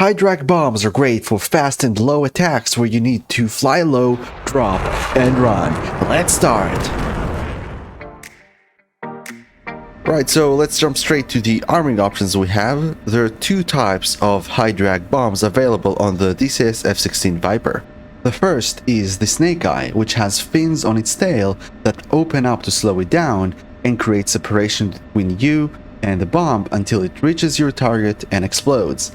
High drag bombs are great for fast and low attacks where you need to fly low, drop, and run. Let's start! Right, so let's jump straight to the arming options we have. There are two types of high drag bombs available on the DCS F-16 Viper. The first is the Snake Eye, which has fins on its tail that open up to slow it down and create separation between you and the bomb until it reaches your target and explodes.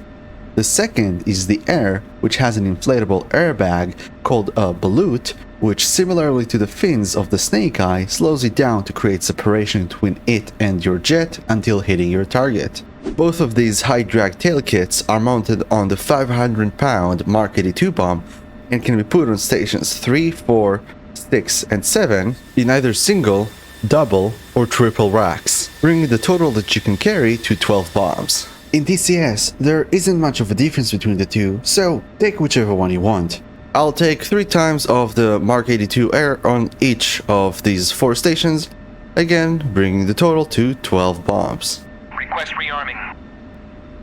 The second is the Air, which has an inflatable airbag called a Balut, which similarly to the fins of the Snake Eye slows it down to create separation between it and your jet until hitting your target. Both of these high drag tail kits are mounted on the 500-pound Mark 82 bomb and can be put on stations 3, 4, 6, and 7 in either single, double, or triple racks, bringing the total that you can carry to 12 bombs. In DCS, there isn't much of a difference between the two, so take whichever one you want. I'll take 3 times of the Mark 82 Air on each of these 4 stations, again bringing the total to 12 bombs. Request rearming.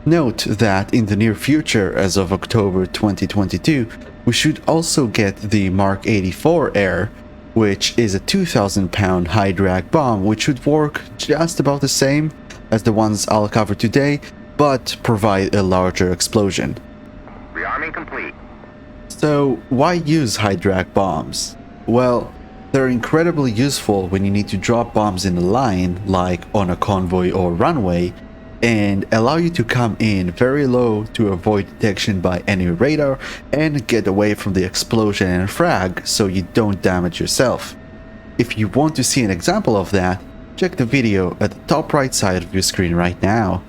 Note that in the near future, as of October 2022, we should also get the Mark 84 Air, which is a 2,000-pound high drag bomb which should work just about the same as the ones I'll cover today, but provide a larger explosion. Rearming complete. So why use high drag bombs? Well, they're incredibly useful when you need to drop bombs in a line, like on a convoy or runway, and allow you to come in very low to avoid detection by any radar and get away from the explosion and frag so you don't damage yourself. If you want to see an example of that, check the video at the top right side of your screen right now.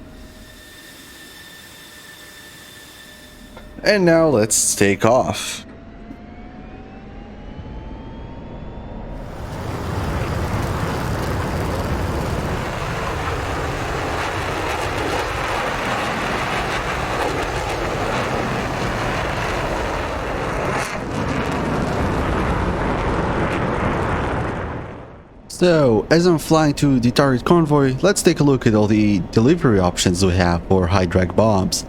And now let's take off. So, as I'm flying to the target convoy, let's take a look at all the delivery options we have for high drag bombs.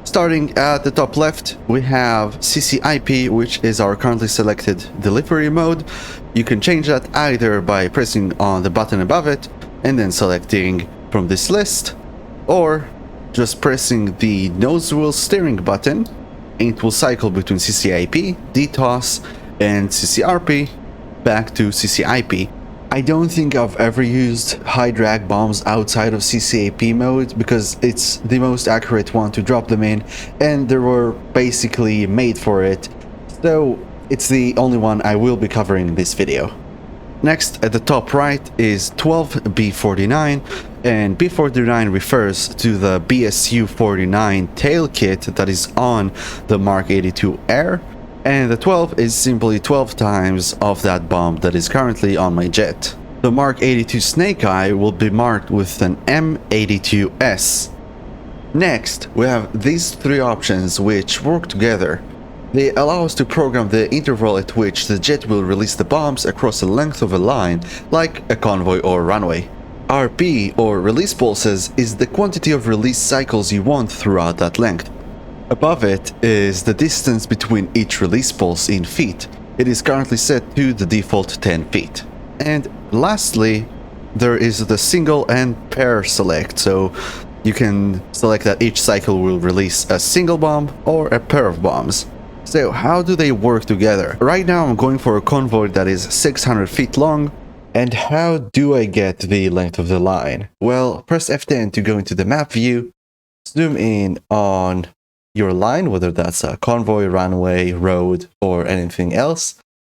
Starting at the top left, we have CCIP, which is our currently selected delivery mode. You can change that either by pressing on the button above it and then selecting from this list, or just pressing the nose wheel steering button and it will cycle between CCIP, DTOS, and CCRP back to CCIP. I don't think I've ever used high drag bombs outside of CCAP mode because it's the most accurate one to drop them in and they were basically made for it, so it's the only one I will be covering in this video. Next, at the top right is 12B49, and B49 refers to the BSU-49 tail kit that is on the Mark 82 Air, and the 12 is simply 12 times of that bomb that is currently on my jet. The Mark 82 Snake Eye will be marked with an M82S. Next, we have these 3 options which work together. They allow us to program the interval at which the jet will release the bombs across the length of a line, like a convoy or runway. RP, or release pulses, is the quantity of release cycles you want throughout that length. Above it is the distance between each release pulse in feet. It is currently set to the default 10 feet. And lastly, there is the single and pair select, so you can select that each cycle will release a single bomb or a pair of bombs. So how do they work together? Right now I'm going for a convoy that is 600 feet long. And how do I get the length of the line? Well, press F10 to go into the map view, zoom in on your line, whether that's a convoy, runway, road, or anything else.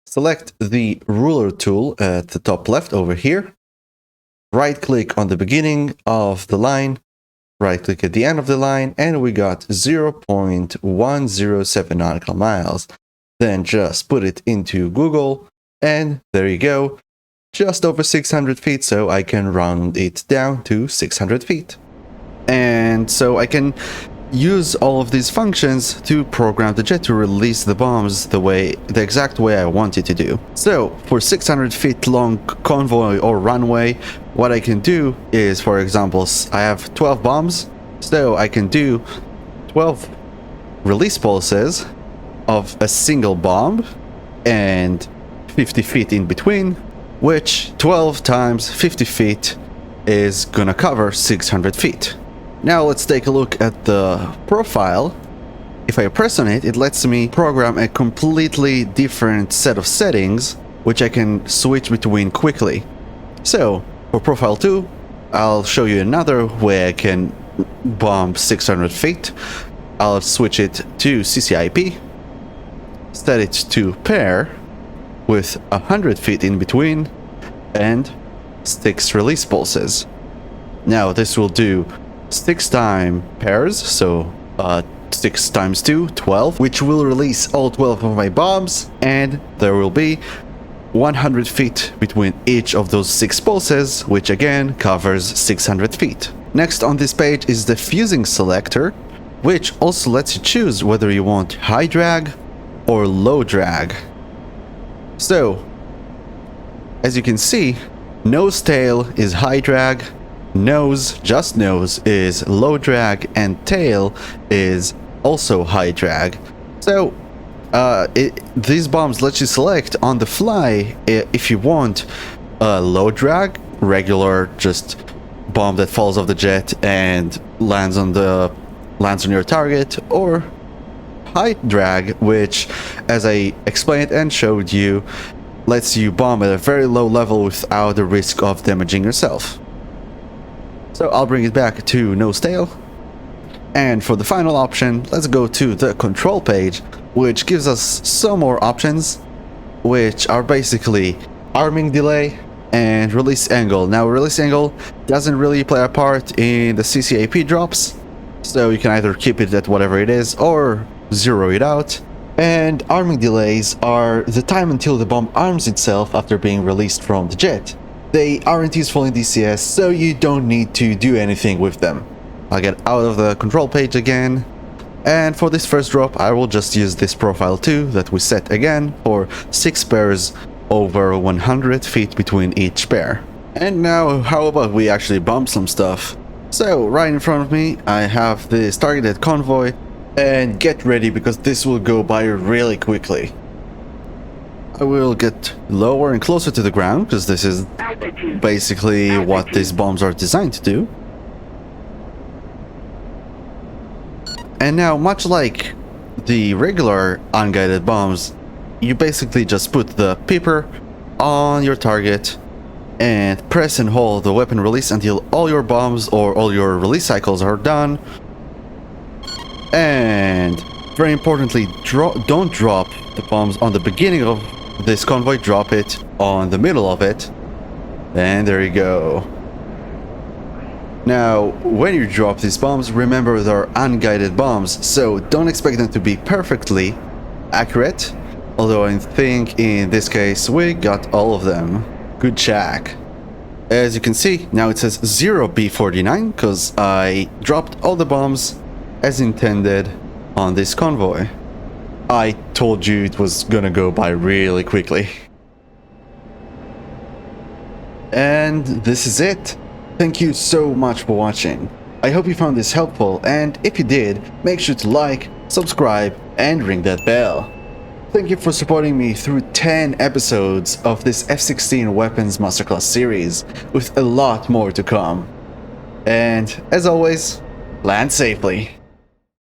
Select the ruler tool at the top left over here. Right click on the beginning of the line, right click at the end of the line, and we got 0.107 nautical miles. Then just put it into Google, and there you go. Just over 600 feet, so I can round it down to 600 feet. And so I can use all of these functions to program the jet to release the bombs the exact way I want it to do. So for 600 feet long convoy or runway, what I can do is, for example, I have 12 bombs, so I can do 12 release pulses of a single bomb and 50 feet in between, which 12 times 50 feet is gonna cover 600 feet. Now let's take a look at the profile. If I press on it, it lets me program a completely different set of settings, which I can switch between quickly. So for profile 2, I'll show you another way I can bomb 600 feet. I'll switch it to CCIP, set it to pair with 100 feet in between, and 6 release pulses. Now this will do 6 time pairs, so 6 times 2, 12, which will release all 12 of my bombs, and there will be 100 feet between each of those 6 pulses, which again covers 600 feet. Next on this page is the fusing selector, which also lets you choose whether you want high drag or low drag. So, as you can see, nose tail is high drag, nose, just nose, is low drag, and tail is also high drag. So these bombs let you select on the fly if you want low drag, regular, just bomb that falls off the jet and lands on your target, or high drag, which, as I explained and showed you, lets you bomb at a very low level without the risk of damaging yourself. So I'll bring it back to nose tail. And for the final option, let's go to the control page, which gives us some more options, which are basically arming delay and release angle. Now, release angle doesn't really play a part in the CCAP drops, so you can either keep it at whatever it is or zero it out. And arming delays are the time until the bomb arms itself after being released from the jet. They aren't useful in DCS, so you don't need to do anything with them. I'll get out of the control page again, and for this first drop I will just use this profile 2 that we set again for 6 pairs over 100 feet between each pair. And now how about we actually bomb some stuff? So right in front of me I have this targeted convoy, and get ready because this will go by really quickly. I will get lower and closer to the ground because this is basically what these bombs are designed to do. And now, much like the regular unguided bombs, you basically just put the peeper on your target and press and hold the weapon release until all your bombs or all your release cycles are done. And very importantly, don't drop the bombs on the beginning of this convoy, drop it on the middle of it. And there you go. Now, when you drop these bombs, remember they're unguided bombs, so don't expect them to be perfectly accurate. Although I think in this case we got all of them. Good check. As you can see, now it says 0B49 because I dropped all the bombs as intended on this convoy. I told you it was gonna go by really quickly. And this is it. Thank you so much for watching. I hope you found this helpful, and if you did, make sure to like, subscribe, and ring that bell. Thank you for supporting me through 10 episodes of this F-16 Weapons Masterclass series, with a lot more to come. And as always, land safely.